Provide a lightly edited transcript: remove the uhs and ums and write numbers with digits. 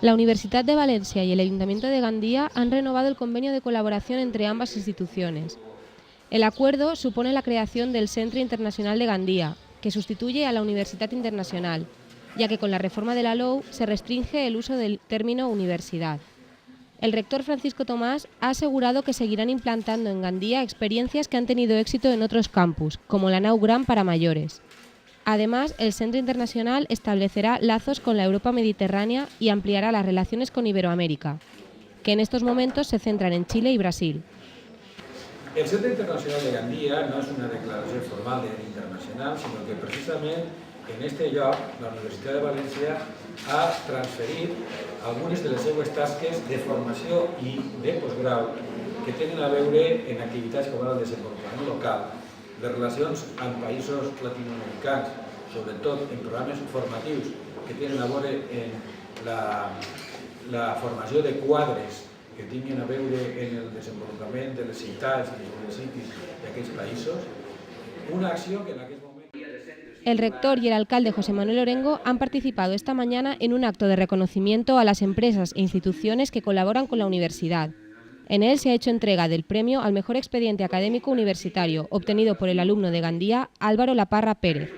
La Universitat de Valencia y el Ayuntamiento de Gandía han renovado el convenio de colaboración entre ambas instituciones. El acuerdo supone la creación del Centre Internacional de Gandía, que sustituye a la Universitat Internacional, ya que con la reforma de la LOU se restringe el uso del término universidad. El rector Francisco Tomás ha asegurado que seguirán implantando en Gandía experiencias que han tenido éxito en otros campus, como la Nau Gran para mayores. Además, el Centro Internacional establecerá lazos con la Europa mediterránea y ampliará las relaciones con Iberoamérica, que en estos momentos se centran en Chile y Brasil. El Centre Internacional de Gandía no és una declaració formal internacional, sinó que precisament en este lloc la Universitat de València ha transferit algunes de les seues tasques de formació i de postgrau que tenen a veure en activitats com el desenvolupament local, les relacions amb països latinoamericans, sobretot en programes formatius que tenen a veure en la formació de quadres que tinguin a veure en el desenvolupament de les ciutats i dels municipis d'aquests països, una acció que en aquest moment... El rector y el alcalde José Manuel Orengo han participado esta mañana en un acto de reconocimiento a las empresas e instituciones que colaboran con la universidad. En él se ha hecho entrega del premio al mejor expediente académico universitario, obtenido por el alumno de Gandía, Álvaro Laparra Pérez.